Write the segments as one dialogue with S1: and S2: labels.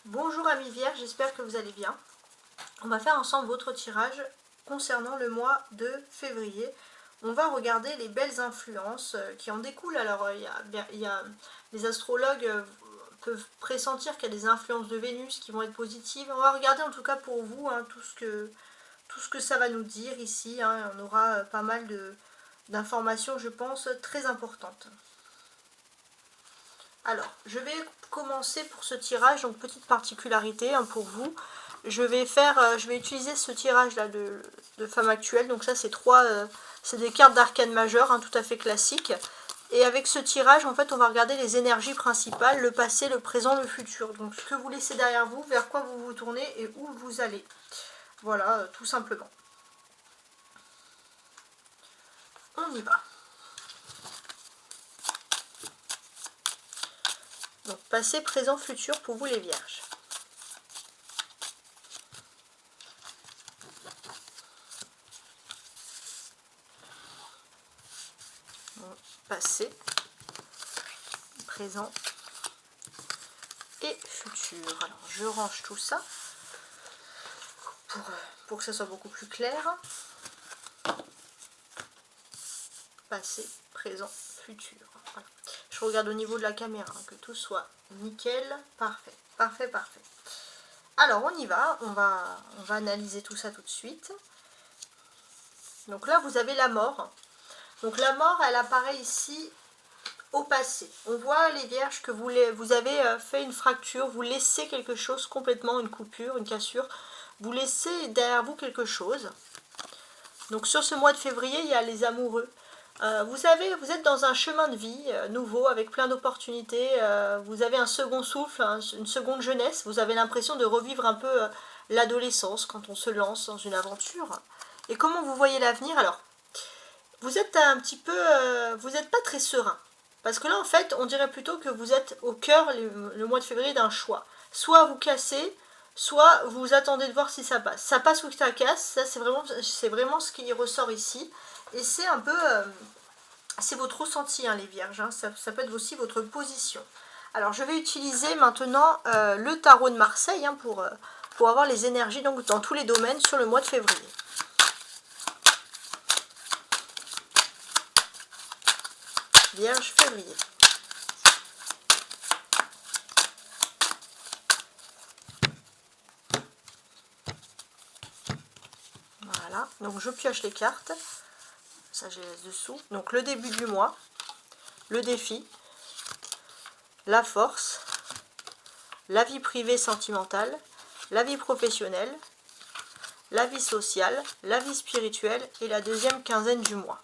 S1: Bonjour amis vierges, j'espère que vous allez bien. On va faire ensemble votre tirage concernant le mois de février. On va regarder les belles influences qui en découlent. Alors les astrologues peuvent pressentir qu'il y a des influences de Vénus qui vont être positives. On va regarder en tout cas pour vous tout ce que ça va nous dire ici. On aura pas mal d'informations, je pense, très importantes. Alors, je vais commencer pour ce tirage, donc petite particularité pour vous. Je vais utiliser ce tirage là de femme actuelle. Donc ça c'est c'est des cartes d'arcane majeure, tout à fait classiques. Et avec ce tirage, en fait, on va regarder les énergies principales, le passé, le présent, le futur. Donc ce que vous laissez derrière vous, vers quoi vous vous tournez et où vous allez. Voilà, tout simplement. On y va. Donc passé, présent, futur pour vous les vierges. Passé, présent et futur. Alors je range tout ça pour que ça soit beaucoup plus clair. Passé, présent, futur. Voilà. Je regarde au niveau de la caméra, que tout soit nickel, parfait, parfait, parfait. Alors on y va, on va analyser tout ça tout de suite. Donc là vous avez la mort. Donc la mort, elle apparaît ici au passé. On voit les vierges que vous avez fait une fracture, vous laissez quelque chose complètement, une coupure, une cassure. Vous laissez derrière vous quelque chose. Donc sur ce mois de février, il y a les amoureux. Vous êtes dans un chemin de vie nouveau, avec plein d'opportunités. Vous avez un second souffle, une seconde jeunesse. Vous avez l'impression de revivre un peu l'adolescence quand on se lance dans une aventure. Et comment vous voyez l'avenir? Alors, vous êtes un petit peu, vous n'êtes pas très serein. Parce que là, en fait, on dirait plutôt que vous êtes au cœur, le mois de février, d'un choix. Soit vous cassez, soit vous attendez de voir si ça passe. Ça passe ou ça casse, ça c'est vraiment ce qui ressort ici. Et c'est un peu, c'est votre ressenti, les vierges. Ça peut être aussi votre position. Alors, je vais utiliser maintenant le tarot de Marseille pour avoir les énergies donc, dans tous les domaines sur le mois de février. Vierge, février. Voilà, donc je pioche les cartes. Ça, je les laisse dessous. Donc le début du mois, le défi, la force, la vie privée sentimentale, la vie professionnelle, la vie sociale, la vie spirituelle et la deuxième quinzaine du mois.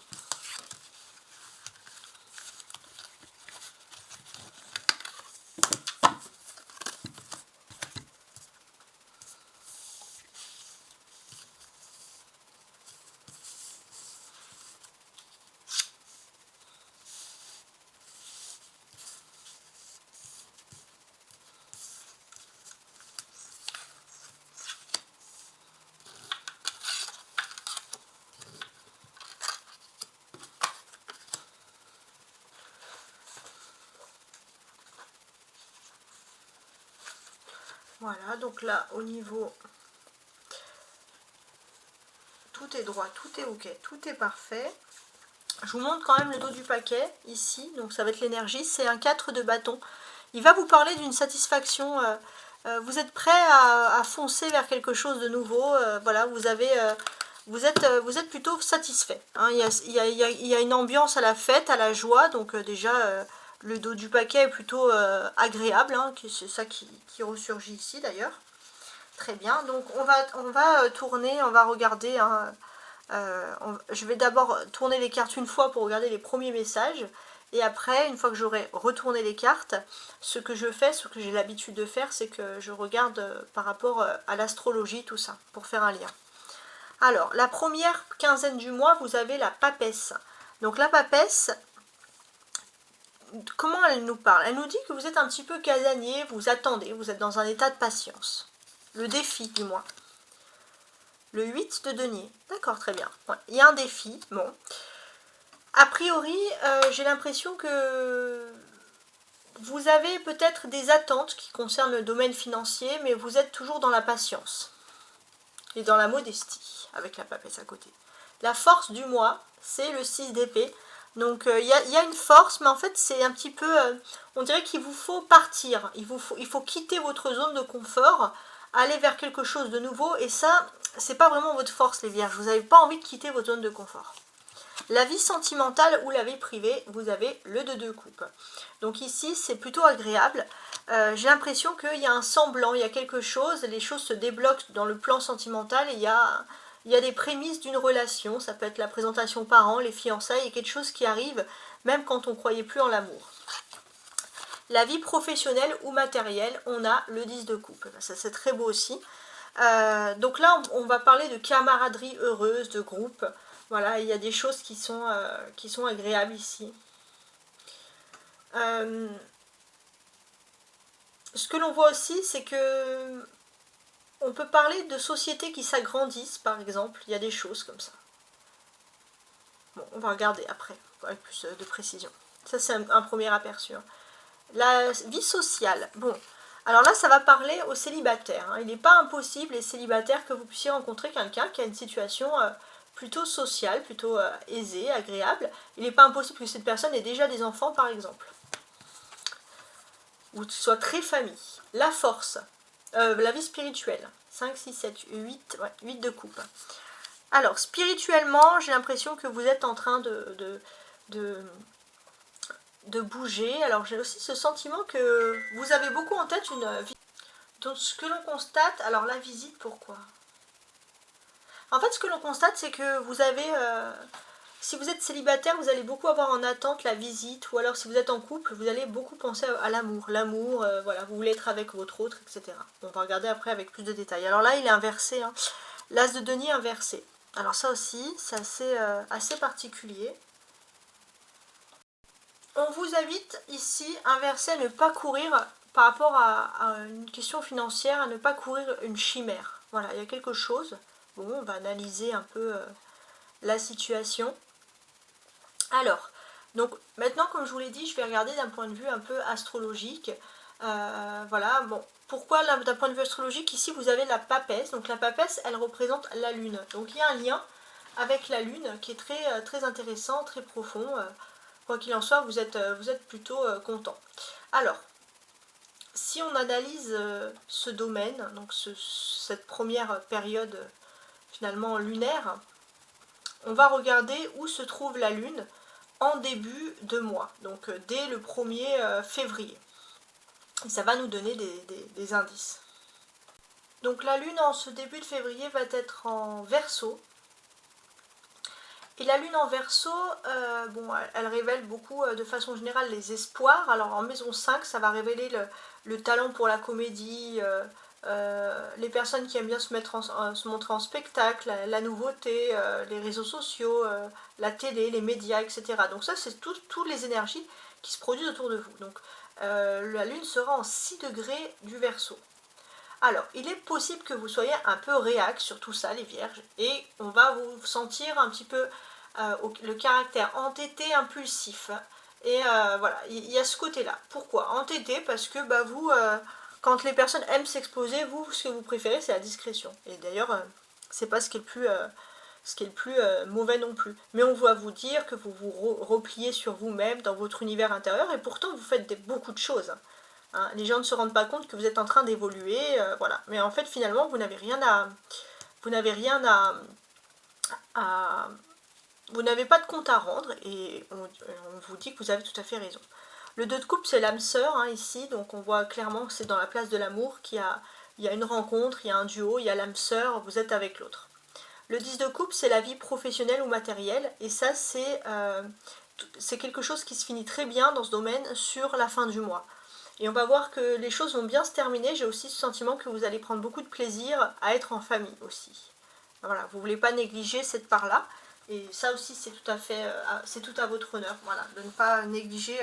S1: Voilà, donc là, au niveau, tout est droit, tout est ok, tout est parfait. Je vous montre quand même le dos du paquet, ici, donc ça va être l'énergie, c'est un 4 de bâton. Il va vous parler d'une satisfaction, vous êtes prêt à foncer vers quelque chose de nouveau, voilà, vous êtes plutôt satisfait. Il y a une ambiance à la fête, à la joie, donc déjà... le dos du paquet est plutôt agréable, c'est ça qui ressurgit ici d'ailleurs. Très bien, donc on va tourner, on va regarder. Je vais d'abord tourner les cartes une fois pour regarder les premiers messages. Et après, une fois que j'aurai retourné les cartes, ce que j'ai l'habitude de faire, c'est que je regarde par rapport à l'astrologie, tout ça, pour faire un lien. Alors, la première quinzaine du mois, vous avez la papesse. Donc la papesse... Comment elle nous parle? Elle nous dit que vous êtes un petit peu casanier, vous attendez, vous êtes dans un état de patience. Le défi du mois. Le 8 de denier. D'accord, très bien. Ouais, il y a un défi. Bon. A priori, j'ai l'impression que vous avez peut-être des attentes qui concernent le domaine financier, mais vous êtes toujours dans la patience et dans la modestie, avec la papesse à côté. La force du mois, c'est le 6 d'épée. Donc il y a une force, mais en fait c'est un petit peu, on dirait qu'il vous faut partir, il faut quitter votre zone de confort, aller vers quelque chose de nouveau, et ça, c'est pas vraiment votre force les vierges, vous n'avez pas envie de quitter votre zone de confort. La vie sentimentale ou la vie privée, vous avez le 2 de coupe. Donc ici, c'est plutôt agréable. J'ai l'impression qu'il y a un semblant, il y a quelque chose, les choses se débloquent dans le plan sentimental, et il y a des prémices d'une relation, ça peut être la présentation aux parents, les fiançailles, et quelque chose qui arrive, même quand on ne croyait plus en l'amour. La vie professionnelle ou matérielle, on a le 10 de coupe. Ça, c'est très beau aussi. Donc là, on va parler de camaraderie heureuse, de groupe. Voilà, il y a des choses qui sont agréables ici. Ce que l'on voit aussi, c'est que on peut parler de sociétés qui s'agrandissent, par exemple. Il y a des choses comme ça. Bon, on va regarder après, avec plus de précision. Ça, c'est un premier aperçu. La vie sociale. Bon, alors là, ça va parler aux célibataires. Il n'est pas impossible, les célibataires, que vous puissiez rencontrer quelqu'un qui a une situation plutôt sociale, plutôt aisée, agréable. Il n'est pas impossible que cette personne ait déjà des enfants, par exemple. Ou soit très famille. La force. La vie spirituelle. 5, 6, 7, 8, ouais, 8 de coupe. Alors, spirituellement, j'ai l'impression que vous êtes en train de bouger. Alors, j'ai aussi ce sentiment que vous avez beaucoup en tête une vie. Donc, ce que l'on constate, alors la visite, pourquoi? En fait, ce que l'on constate, c'est que vous avez... si vous êtes célibataire, vous allez beaucoup avoir en attente la visite, ou alors si vous êtes en couple, vous allez beaucoup penser à l'amour. L'amour, voilà, vous voulez être avec votre autre, etc. On va regarder après avec plus de détails. Alors là, il est inversé, hein. L'as de denier inversé. Alors ça aussi, c'est assez particulier. On vous invite ici, inversé, à ne pas courir par rapport à une question financière, à ne pas courir une chimère. Voilà, il y a quelque chose. Bon, on va analyser un peu la situation. Alors, donc maintenant, comme je vous l'ai dit, je vais regarder d'un point de vue un peu astrologique. Voilà, bon, pourquoi d'un point de vue astrologique, ici vous avez la papesse. Donc la papesse, elle représente la lune. Donc il y a un lien avec la lune qui est très intéressant, très profond. Quoi qu'il en soit, vous êtes plutôt content. Alors, si on analyse ce domaine, donc cette première période finalement lunaire, on va regarder où se trouve la lune en début de mois, donc dès le 1er février. Et ça va nous donner des indices. Donc la lune en ce début de février va être en Verseau. Et la lune en Verseau, bon, elle révèle beaucoup de façon générale les espoirs. Alors en maison 5, ça va révéler le talent pour la comédie, les personnes qui aiment bien se montrer en spectacle, la nouveauté, les réseaux sociaux, la télé, les médias, etc. Donc ça, c'est toutes les énergies qui se produisent autour de vous. Donc la lune sera en 6 degrés du Verseau. Alors, il est possible que vous soyez un peu réac sur tout ça, les vierges, et on va vous sentir un petit peu le caractère entêté, impulsif. Et voilà, il y a ce côté-là. Pourquoi? Entêté, parce que bah, vous, quand les personnes aiment s'exposer, vous, ce que vous préférez, c'est la discrétion. Et d'ailleurs, c'est pas ce qui est le plus mauvais non plus. Mais on va vous dire que vous vous repliez sur vous-même, dans votre univers intérieur, et pourtant vous faites beaucoup de choses. Hein, les gens ne se rendent pas compte que vous êtes en train d'évoluer, voilà. Mais en fait, finalement, vous n'avez pas de compte à rendre, et on vous dit que vous avez tout à fait raison. Le 2 de coupe, c'est l'âme sœur, hein, ici, donc on voit clairement que c'est dans la place de l'amour qu'il y a une rencontre, il y a un duo, il y a l'âme sœur, vous êtes avec l'autre. Le 10 de coupe, c'est la vie professionnelle ou matérielle, et ça, c'est quelque chose qui se finit très bien dans ce domaine sur la fin du mois. Et on va voir que les choses vont bien se terminer. J'ai aussi ce sentiment que vous allez prendre beaucoup de plaisir à être en famille aussi. Voilà, vous ne voulez pas négliger cette part-là. Et ça aussi, c'est tout à votre honneur. Voilà, de ne pas négliger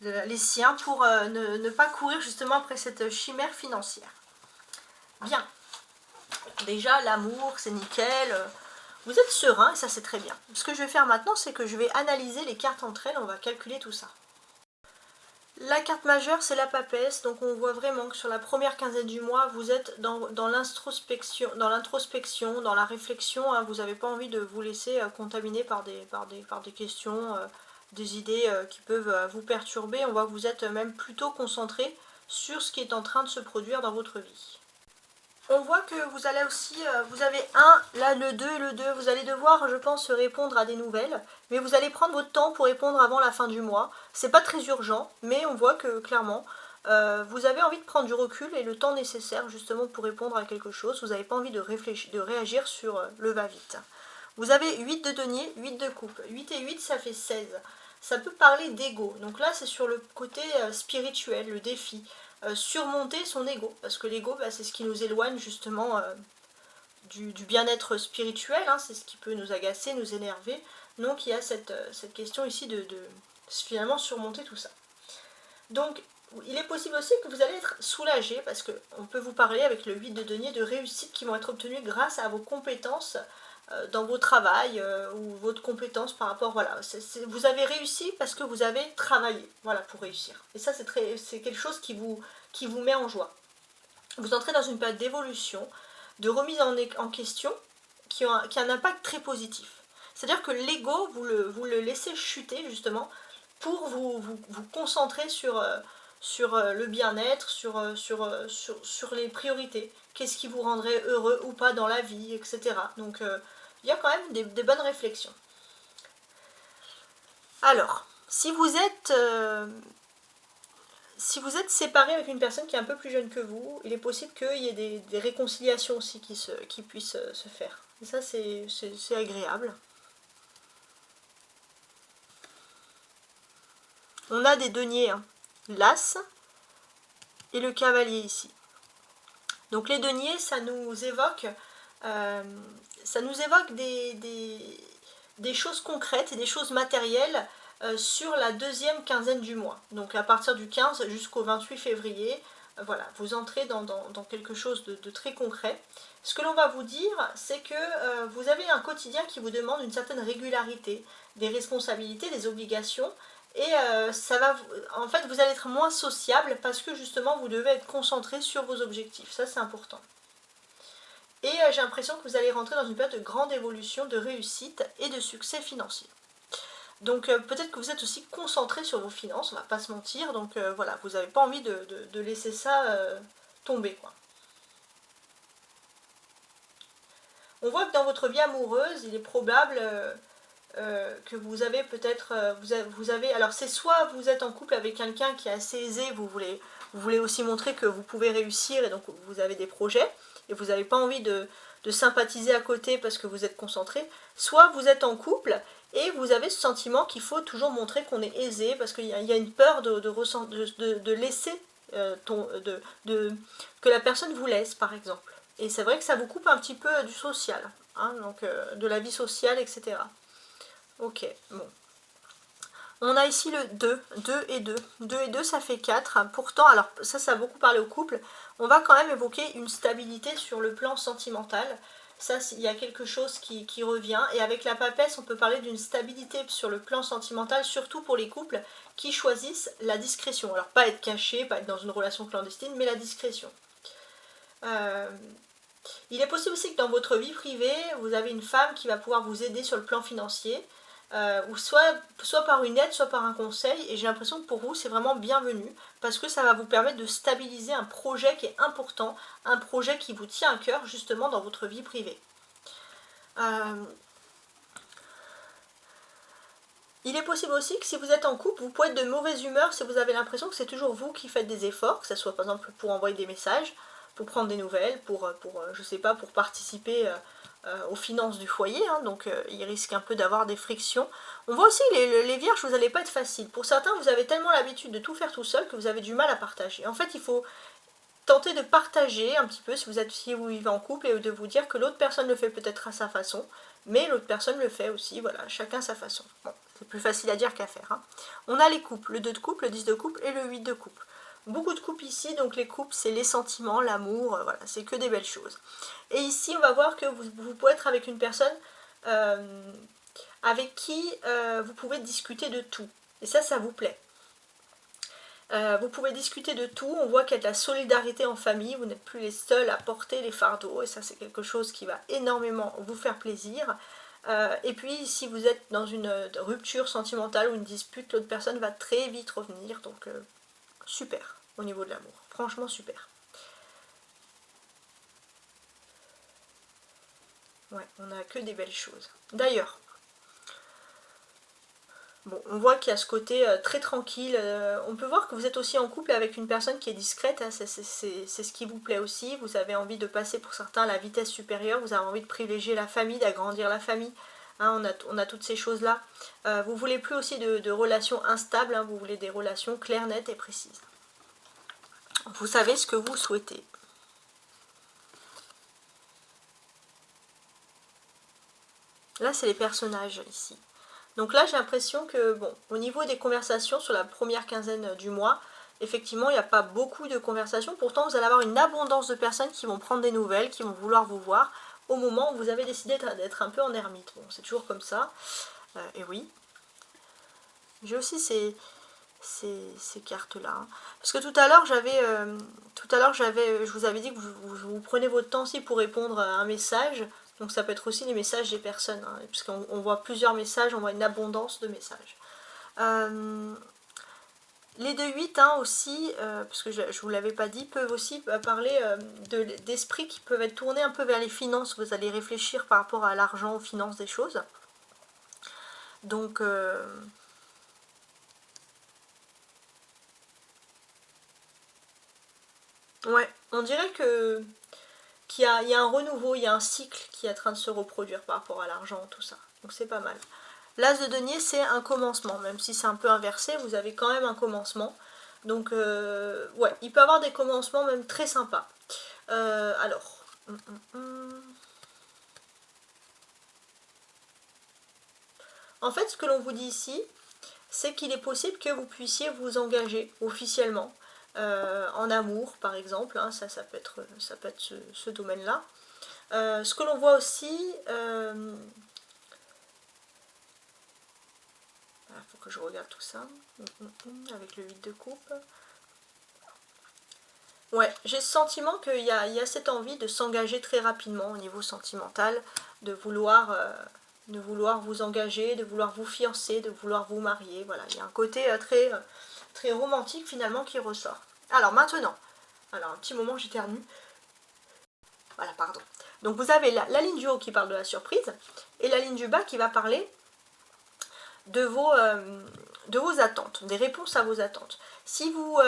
S1: les siens pour ne pas courir justement après cette chimère financière. Bien. Déjà, l'amour, c'est nickel. Vous êtes serein et ça, c'est très bien. Ce que je vais faire maintenant, c'est que je vais analyser les cartes entre elles. On va calculer tout ça. La carte majeure, c'est la papesse, donc on voit vraiment que sur la première quinzaine du mois, vous êtes dans l'introspection, dans la réflexion, hein, vous n'avez pas envie de vous laisser contaminer par des questions, des idées qui peuvent vous perturber. On voit que vous êtes même plutôt concentré sur ce qui est en train de se produire dans votre vie. On voit que vous allez aussi, vous avez là le 2 et le 2, vous allez devoir, je pense, répondre à des nouvelles, mais vous allez prendre votre temps pour répondre avant la fin du mois. C'est pas très urgent, mais on voit que clairement, vous avez envie de prendre du recul et le temps nécessaire justement pour répondre à quelque chose. Vous n'avez pas envie de réfléchir, de réagir sur le va-vite. Vous avez 8 de denier, 8 de coupe. 8 et 8, ça fait 16. Ça peut parler d'ego. Donc là, c'est sur le côté spirituel, le défi. Surmonter son ego, parce que l'ego, bah, c'est ce qui nous éloigne justement du bien-être spirituel, hein, c'est ce qui peut nous agacer, nous énerver. Donc il y a cette question ici de finalement surmonter tout ça. Donc il est possible aussi que vous allez être soulagé, parce qu'on peut vous parler avec le 8 de denier de réussites qui vont être obtenues grâce à vos compétences dans vos travails ou votre compétence par rapport, voilà, vous avez réussi parce que vous avez travaillé, voilà, pour réussir. Et ça, c'est quelque chose qui vous met en joie. Vous entrez dans une période d'évolution, de remise en question, qui a un impact très positif. C'est-à-dire que l'ego, vous le laissez chuter justement pour vous concentrer sur le bien-être, sur les priorités. Qu'est-ce qui vous rendrait heureux ou pas dans la vie, etc. Donc il y a quand même des bonnes réflexions. Alors, si vous êtes séparé avec une personne qui est un peu plus jeune que vous, il est possible qu'il y ait des réconciliations aussi qui puissent se faire. Et ça, c'est agréable. On a des deniers, hein. L'As et le cavalier ici. Donc les deniers, ça nous évoque des choses concrètes et des choses matérielles sur la deuxième quinzaine du mois. Donc à partir du 15 jusqu'au 28 février, voilà, vous entrez dans quelque chose de très concret. Ce que l'on va vous dire, c'est que vous avez un quotidien qui vous demande une certaine régularité, des responsabilités, des obligations, et en fait, vous allez être moins sociable parce que justement, vous devez être concentré sur vos objectifs. Ça, c'est important. Et j'ai l'impression que vous allez rentrer dans une période de grande évolution, de réussite et de succès financier. Donc peut-être que vous êtes aussi concentré sur vos finances, on va pas se mentir, donc voilà, vous n'avez pas envie de laisser ça tomber, quoi. On voit que dans votre vie amoureuse, il est probable que vous avez peut-être, alors c'est soit vous êtes en couple avec quelqu'un qui est assez aisé, vous voulez aussi montrer que vous pouvez réussir et donc vous avez des projets et vous n'avez pas envie de sympathiser à côté parce que vous êtes concentré, soit vous êtes en couple et vous avez ce sentiment qu'il faut toujours montrer qu'on est aisé parce qu'il y a une peur de laisser que la personne vous laisse, par exemple. Et c'est vrai que ça vous coupe un petit peu du social, hein, donc de la vie sociale, etc. Ok, bon. On a ici le 2, 2 et 2. 2 et 2, ça fait 4. Pourtant, alors ça a beaucoup parlé au couple. On va quand même évoquer une stabilité sur le plan sentimental. Ça, il y a quelque chose qui revient. Et avec la papesse, on peut parler d'une stabilité sur le plan sentimental, surtout pour les couples qui choisissent la discrétion. Alors, pas être caché, pas être dans une relation clandestine, mais la discrétion. Il est possible aussi que dans votre vie privée, vous avez une femme qui va pouvoir vous aider sur le plan financier. Ou soit par une aide, soit par un conseil, et j'ai l'impression que pour vous c'est vraiment bienvenu, parce que ça va vous permettre de stabiliser un projet qui est important, un projet qui vous tient à cœur justement dans votre vie privée. Il est possible aussi que si vous êtes en couple, vous pouvez être de mauvaise humeur si vous avez l'impression que c'est toujours vous qui faites des efforts, que ce soit par exemple pour envoyer des messages, pour prendre des nouvelles, je sais pas, pour participer aux finances du foyer, hein, donc il risque un peu d'avoir des frictions. On voit aussi les vierges, vous n'allez pas être facile. Pour certains, vous avez tellement l'habitude de tout faire tout seul que vous avez du mal à partager. En fait, il faut tenter de partager un petit peu si vous vivez en couple et de vous dire que l'autre personne le fait peut-être à sa façon, mais l'autre personne le fait aussi, voilà, chacun sa façon. Bon, c'est plus facile à dire qu'à faire, hein. On a les couples, le 2 de couple, le 10 de couple et le 8 de couple. Beaucoup de couples ici, donc les couples c'est les sentiments, l'amour, voilà, c'est que des belles choses. Et ici on va voir que vous pouvez être avec une personne avec qui vous pouvez discuter de tout. Et ça vous plaît. Vous pouvez discuter de tout, on voit qu'il y a de la solidarité en famille, vous n'êtes plus les seuls à porter les fardeaux, et ça c'est quelque chose qui va énormément vous faire plaisir. Et puis si vous êtes dans une rupture sentimentale ou une dispute, l'autre personne va très vite revenir, donc super au niveau de l'amour, franchement super. Ouais, on n'a que des belles choses. D'ailleurs, bon, on voit qu'il y a ce côté très tranquille. On peut voir que vous êtes aussi en couple avec une personne qui est discrète. Hein, c'est ce qui vous plaît aussi. Vous avez envie de passer pour certains à la vitesse supérieure. Vous avez envie de privilégier la famille, d'agrandir la famille. Hein, on a toutes ces choses-là. Vous voulez plus aussi de relations instables. Hein, vous voulez des relations claires, nettes et précises. Vous savez ce que vous souhaitez. Là, c'est les personnages ici. Donc là, j'ai l'impression que, bon, au niveau des conversations sur la première quinzaine du mois, effectivement, il n'y a pas beaucoup de conversations. Pourtant, vous allez avoir une abondance de personnes qui vont prendre des nouvelles, qui vont vouloir vous voir au moment où vous avez décidé d'être un peu en ermite. Bon, c'est toujours comme ça. Et oui. J'ai aussi ces cartes-là. Hein. Parce que tout à l'heure, je vous avais dit que vous prenez votre temps aussi pour répondre à un message. Donc ça peut être aussi les messages des personnes, hein, puisqu'on voit plusieurs messages, on voit une abondance de messages. Les 2-8 hein, aussi, parce que je ne vous l'avais pas dit, peuvent aussi parler d'esprits qui peuvent être tournés un peu vers les finances. Vous allez réfléchir par rapport à l'argent, aux finances des choses. Donc... ouais, on dirait qu'il y a un renouveau, il y a un cycle qui est en train de se reproduire par rapport à l'argent, tout ça. Donc c'est pas mal. L'As de denier, c'est un commencement, même si c'est un peu inversé, vous avez quand même un commencement. Donc, ouais, il peut y avoir des commencements même très sympas. Alors... En fait, ce que l'on vous dit ici, c'est qu'il est possible que vous puissiez vous engager officiellement en amour, par exemple. Hein, ça peut être ce domaine-là. Ce que l'on voit aussi... il faut que je regarde tout ça. Avec le 8 de coupe. Ouais, j'ai ce sentiment qu'il y a cette envie de s'engager très rapidement au niveau sentimental, de vouloir vous engager, de vouloir vous fiancer, de vouloir vous marier. Voilà, il y a un côté très romantique finalement qui ressort. Alors maintenant, un petit moment j'éternue. Voilà, pardon. Donc vous avez la ligne du haut qui parle de la surprise et la ligne du bas qui va parler de vos attentes, des réponses à vos attentes. Si vous...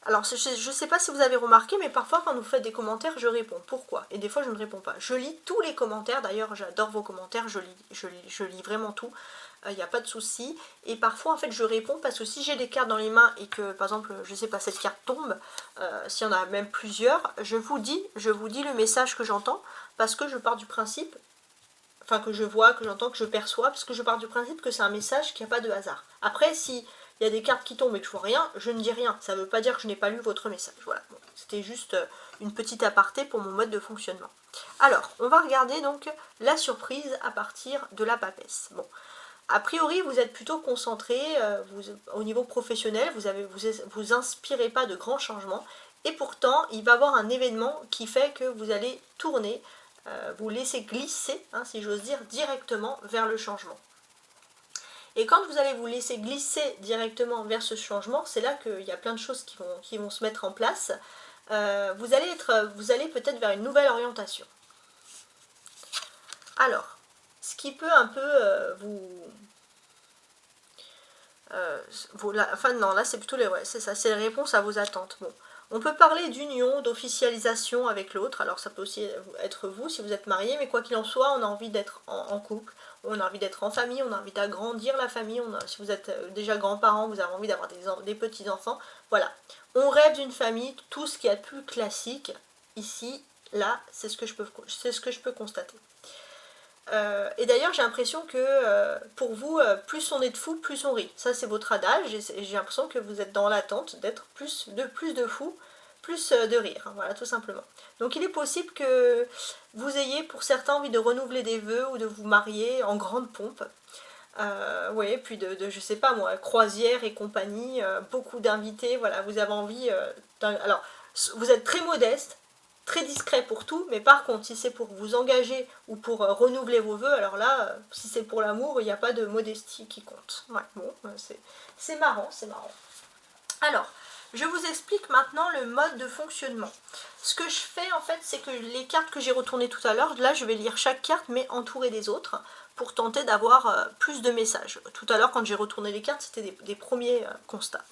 S1: alors, je ne sais pas si vous avez remarqué, mais parfois quand vous faites des commentaires, je réponds. Pourquoi? Et des fois, je ne réponds pas. Je lis tous les commentaires. D'ailleurs, j'adore vos commentaires. Je lis vraiment tout. Il n'y a pas de souci. Et parfois, en fait, je réponds parce que si j'ai des cartes dans les mains et que, par exemple, je ne sais pas, cette carte tombe, s'il y en a même plusieurs, je vous dis le message que j'entends parce que je pars du principe, enfin que je vois, que j'entends, que je perçois, parce que je pars du principe que c'est un message qui n'a pas de hasard. Après, si il y a des cartes qui tombent et que je vois rien, je ne dis rien. Ça ne veut pas dire que je n'ai pas lu votre message. Voilà, bon, c'était juste une petite aparté pour mon mode de fonctionnement. Alors, on va regarder donc la surprise à partir de la papesse. Bon, a priori, vous êtes plutôt concentré, au niveau professionnel, vous inspirez pas de grands changements, et pourtant, il va y avoir un événement qui fait que vous allez tourner, vous laisser glisser, hein, si j'ose dire, directement vers le changement. Et quand vous allez vous laisser glisser directement vers ce changement, c'est là qu'il y a plein de choses qui vont se mettre en place. Vous allez peut-être vers une nouvelle orientation. Alors, ce qui peut un peu enfin non, là c'est plutôt c'est ça, c'est les réponses à vos attentes. Bon, on peut parler d'union, d'officialisation avec l'autre. Alors ça peut aussi être vous si vous êtes marié, mais quoi qu'il en soit, on a envie d'être en couple, on a envie d'être en famille, on a envie d'agrandir la famille. Si vous êtes déjà grands-parents, vous avez envie d'avoir des petits-enfants. Voilà, on rêve d'une famille, tout ce qui est plus classique. Ici, là, c'est ce que je peux constater. Et d'ailleurs, j'ai l'impression que pour vous, plus on est de fous, plus on rit. Ça, c'est votre adage, et j'ai l'impression que vous êtes dans l'attente d'être plus de fous, plus de rire. Hein, voilà, tout simplement. Donc, il est possible que vous ayez, pour certains, envie de renouveler des vœux ou de vous marier en grande pompe. Oui, puis je sais pas moi, croisière et compagnie, beaucoup d'invités, voilà, vous avez envie alors, vous êtes très modeste, très discret pour tout, mais par contre, si c'est pour vous engager ou pour renouveler vos vœux, alors là, si c'est pour l'amour, il n'y a pas de modestie qui compte. Ouais, bon, c'est marrant, c'est marrant. Alors, je vous explique maintenant le mode de fonctionnement. Ce que je fais en fait, c'est que les cartes que j'ai retournées tout à l'heure, là je vais lire chaque carte mais entourée des autres pour tenter d'avoir plus de messages. Tout à l'heure quand j'ai retourné les cartes, c'était des premiers constats.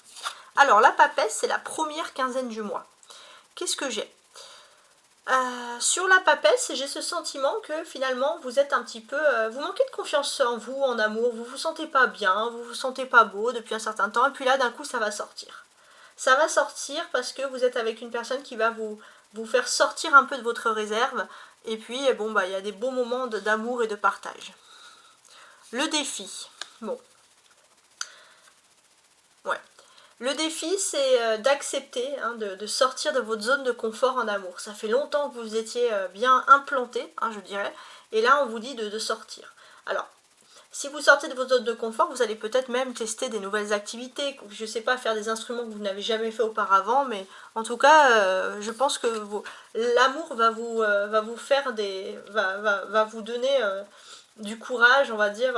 S1: Alors la papesse, c'est la première quinzaine du mois. Qu'est-ce que j'ai sur la papesse, j'ai ce sentiment que finalement vous êtes un petit peu... vous manquez de confiance en vous, en amour, vous vous sentez pas bien, vous vous sentez pas beau depuis un certain temps, et puis là d'un coup ça va sortir. Ça va sortir parce que vous êtes avec une personne qui va vous faire sortir un peu de votre réserve, et puis bon bah il y a des beaux moments d'amour et de partage. Le défi, bon. Ouais. Le défi, c'est d'accepter, hein, de sortir de votre zone de confort en amour. Ça fait longtemps que vous étiez bien implanté, hein, je dirais, et là on vous dit de sortir. Alors, si vous sortez de votre zone de confort, vous allez peut-être même tester des nouvelles activités, je ne sais pas, faire des instruments que vous n'avez jamais fait auparavant, mais en tout cas, je pense que l'amour va vous faire va vous donner du courage, on va dire,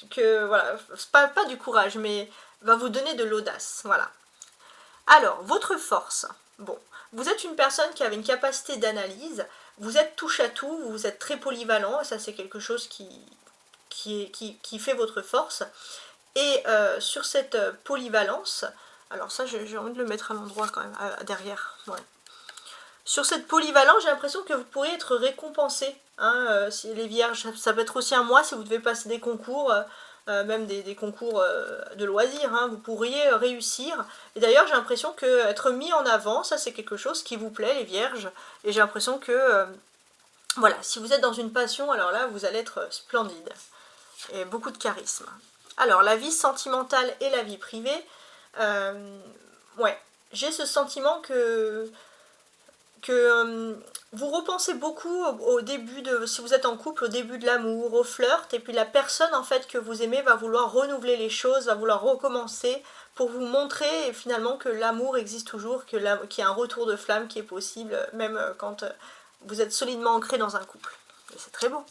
S1: que, voilà, pas du courage, mais va vous donner de l'audace, voilà. Alors, votre force, bon, vous êtes une personne qui avait une capacité d'analyse, vous êtes touche à tout, vous êtes très polyvalent, et ça c'est quelque chose qui fait votre force. Et sur cette polyvalence, alors ça j'ai envie de le mettre à l'endroit quand même, derrière, ouais. Sur cette polyvalence, j'ai l'impression que vous pourriez être récompensé, hein, si les vierges, ça peut être aussi un mois si vous devez passer des concours, même des concours de loisirs, hein, vous pourriez réussir. Et d'ailleurs, j'ai l'impression que être mis en avant, ça c'est quelque chose qui vous plaît, les vierges, et j'ai l'impression que, voilà, si vous êtes dans une passion, alors là, vous allez être splendide, et beaucoup de charisme. Alors, la vie sentimentale et la vie privée, ouais, j'ai ce sentiment que vous repensez beaucoup au début de, si vous êtes en couple, au début de l'amour, au flirt, et puis la personne en fait que vous aimez va vouloir renouveler les choses, va vouloir recommencer pour vous montrer finalement que l'amour existe toujours, qu'il y a un retour de flamme qui est possible, même quand vous êtes solidement ancré dans un couple. Et c'est très beau.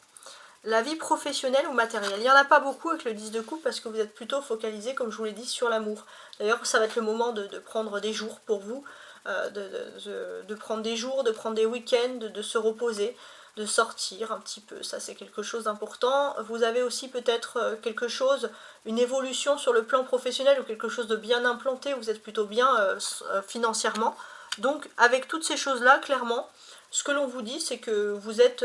S1: La vie professionnelle ou matérielle, il n'y en a pas beaucoup avec le 10 de coupe parce que vous êtes plutôt focalisé, comme je vous l'ai dit, sur l'amour. D'ailleurs, ça va être le moment de prendre des jours pour vous, de prendre des jours, de prendre des week-ends, de se reposer, de sortir un petit peu. Ça, c'est quelque chose d'important. Vous avez aussi peut-être quelque chose, une évolution sur le plan professionnel ou quelque chose de bien implanté, vous êtes plutôt bien financièrement. Donc, avec toutes ces choses-là, clairement, ce que l'on vous dit, c'est que vous êtes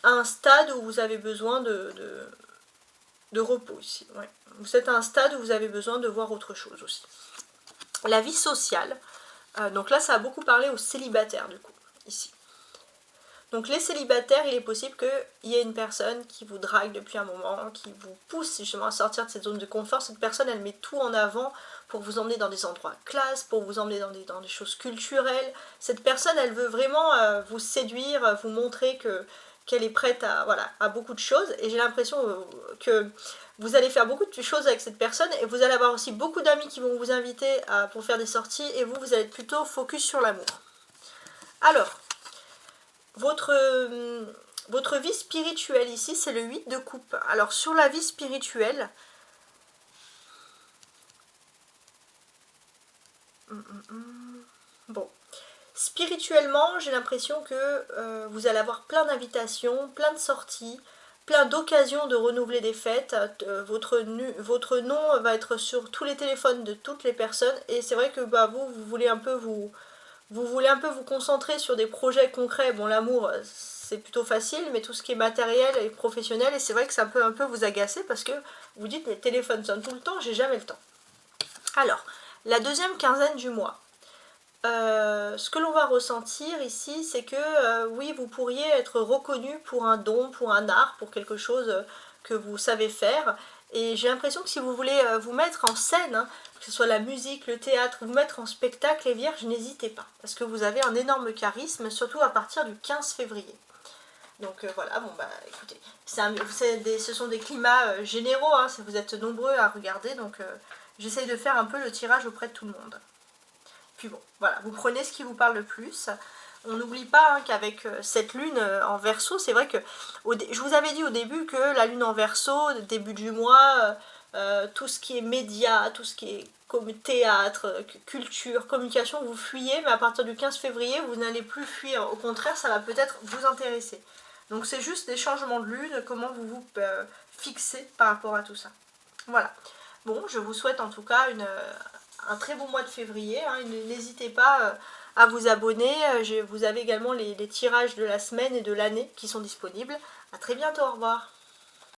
S1: à un stade où vous avez besoin de repos ici. Ouais. Vous êtes à un stade où vous avez besoin de voir autre chose aussi. La vie sociale, donc là ça a beaucoup parlé aux célibataires du coup, ici. Donc les célibataires, il est possible qu'il y ait une personne qui vous drague depuis un moment, qui vous pousse justement à sortir de cette zone de confort. Cette personne, elle met tout en avant pour vous emmener dans des endroits classe, pour vous emmener dans des choses culturelles. Cette personne, elle veut vraiment vous séduire, vous montrer qu'elle est prête à beaucoup de choses. Et j'ai l'impression que vous allez faire beaucoup de choses avec cette personne et vous allez avoir aussi beaucoup d'amis qui vont vous inviter pour faire des sorties et vous allez être plutôt focus sur l'amour. Alors, votre vie spirituelle ici, c'est le 8 de coupe. Alors, sur la vie spirituelle, bon, spirituellement, j'ai l'impression que vous allez avoir plein d'invitations, plein de sorties, plein d'occasions de renouveler des fêtes. Votre nom va être sur tous les téléphones de toutes les personnes. Et c'est vrai que vous voulez un peu vous concentrer sur des projets concrets. Bon, l'amour, c'est plutôt facile, mais tout ce qui est matériel et professionnel, et c'est vrai que ça peut un peu vous agacer parce que vous dites les téléphones sonnent tout le temps, j'ai jamais le temps. Alors, la deuxième quinzaine du mois. Ce que l'on va ressentir ici, c'est que oui, vous pourriez être reconnu pour un don, pour un art, pour quelque chose que vous savez faire. Et j'ai l'impression que si vous voulez vous mettre en scène, hein, que ce soit la musique, le théâtre, vous mettre en spectacle, les vierges, n'hésitez pas. Parce que vous avez un énorme charisme, surtout à partir du 15 février. Donc voilà, bon bah écoutez, ce sont des climats généraux, hein, vous êtes nombreux à regarder, donc j'essaye de faire un peu le tirage auprès de tout le monde. Puis bon, voilà, vous prenez ce qui vous parle le plus. On n'oublie pas hein, qu'avec cette lune en Verseau, c'est vrai que je vous avais dit au début que la lune en Verseau, début du mois, tout ce qui est médias, tout ce qui est comme théâtre, culture, communication, vous fuyez, mais à partir du 15 février, vous n'allez plus fuir. Au contraire, ça va peut-être vous intéresser. Donc c'est juste des changements de lune, comment vous vous fixez par rapport à tout ça. Voilà. Bon, je vous souhaite en tout cas un très bon mois de février. Hein. N'hésitez pas à vous abonner. Vous avez également les tirages de la semaine et de l'année qui sont disponibles. A très bientôt, au revoir.